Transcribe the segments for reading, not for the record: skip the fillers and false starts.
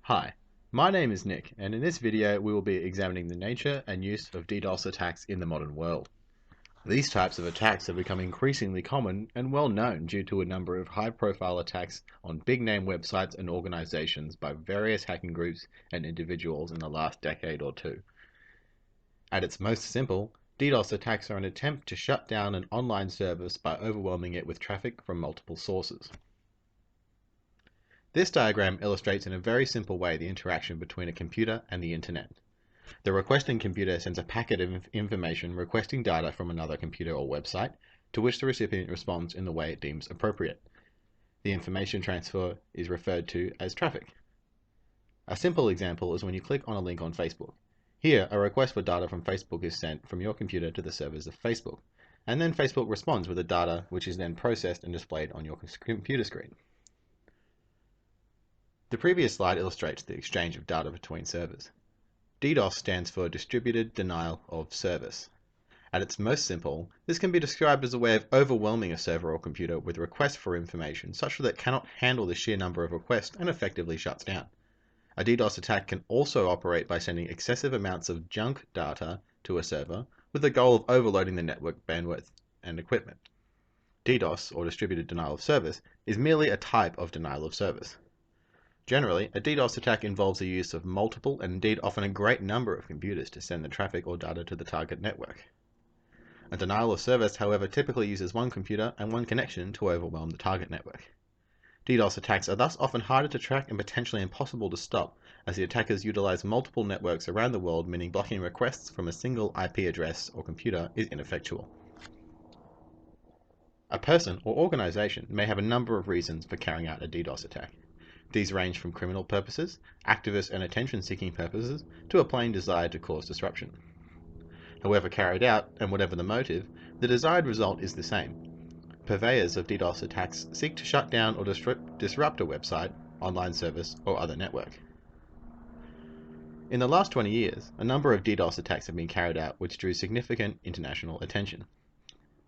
Hi, my name is Nick, and in this video we will be examining the nature and use of DDoS attacks in the modern world. These types of attacks have become increasingly common and well known due to a number of high-profile attacks on big-name websites and organizations by various hacking groups and individuals in the last decade or two. At its most simple, DDoS attacks are an attempt to shut down an online service by overwhelming it with traffic from multiple sources. This diagram illustrates in a very simple way the interaction between a computer and the internet. The requesting computer sends a packet of information requesting data from another computer or website, to which the recipient responds in the way it deems appropriate. The information transfer is referred to as traffic. A simple example is when you click on a link on Facebook. Here, a request for data from Facebook is sent from your computer to the servers of Facebook, and then Facebook responds with the data, which is then processed and displayed on your computer screen. The previous slide illustrates the exchange of data between servers. DDoS stands for Distributed Denial of Service. At its most simple, this can be described as a way of overwhelming a server or computer with requests for information such that it cannot handle the sheer number of requests and effectively shuts down. A DDoS attack can also operate by sending excessive amounts of junk data to a server with the goal of overloading the network bandwidth and equipment. DDoS, or Distributed Denial of Service, is merely a type of denial of service. Generally, a DDoS attack involves the use of multiple and indeed often a great number of computers to send the traffic or data to the target network. A denial of service, however, typically uses one computer and one connection to overwhelm the target network. DDoS attacks are thus often harder to track and potentially impossible to stop, as the attackers utilize multiple networks around the world, meaning blocking requests from a single IP address or computer is ineffectual. A person or organization may have a number of reasons for carrying out a DDoS attack. These range from criminal purposes, activist and attention-seeking purposes, to a plain desire to cause disruption. However carried out, and whatever the motive, the desired result is the same. Purveyors of DDoS attacks seek to shut down or disrupt a website, online service, or other network. In the last 20 years, a number of DDoS attacks have been carried out which drew significant international attention.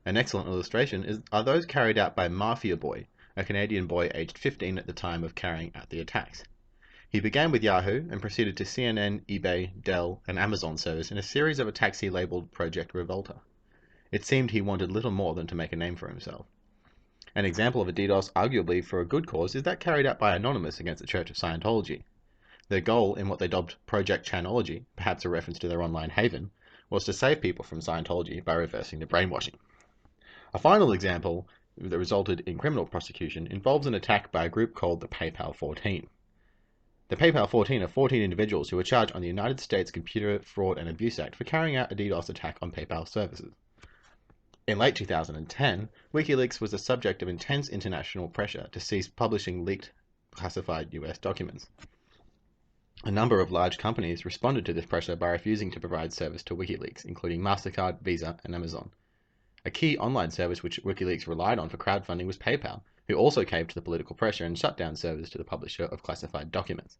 An excellent illustration are those carried out by Mafia Boy, a Canadian boy aged 15 at the time of carrying out the attacks. He began with Yahoo and proceeded to CNN, eBay, Dell, and Amazon servers in a series of attacks he labeled Project Revolta. It seemed he wanted little more than to make a name for himself. An example of a DDoS arguably for a good cause is that carried out by Anonymous against the Church of Scientology. Their goal in what they dubbed Project Chanology, perhaps a reference to their online haven, was to save people from Scientology by reversing the brainwashing. A final example that resulted in criminal prosecution involves an attack by a group called the PayPal 14. The PayPal 14 are 14 individuals who were charged on the United States Computer Fraud and Abuse Act for carrying out a DDoS attack on PayPal services. In late 2010, WikiLeaks was the subject of intense international pressure to cease publishing leaked, classified US documents. A number of large companies responded to this pressure by refusing to provide service to WikiLeaks, including MasterCard, Visa, and Amazon. A key online service which WikiLeaks relied on for crowdfunding was PayPal, who also caved to the political pressure and shut down service to the publisher of classified documents.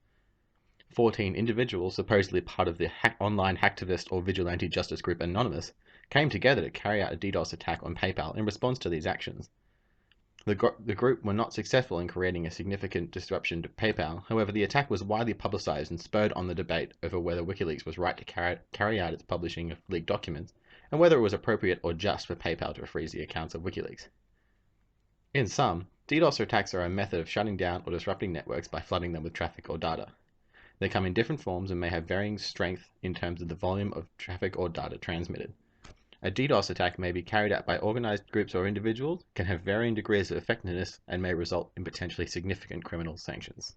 14 individuals, supposedly part of the online hacktivist or vigilante justice group Anonymous, came together to carry out a DDoS attack on PayPal in response to these actions. The group were not successful in creating a significant disruption to PayPal. However, the attack was widely publicized and spurred on the debate over whether WikiLeaks was right to carry out its publishing of leaked documents, and whether it was appropriate or just for PayPal to freeze the accounts of WikiLeaks. In sum, DDoS attacks are a method of shutting down or disrupting networks by flooding them with traffic or data. They come in different forms and may have varying strength in terms of the volume of traffic or data transmitted. A DDoS attack may be carried out by organized groups or individuals, can have varying degrees of effectiveness, and may result in potentially significant criminal sanctions.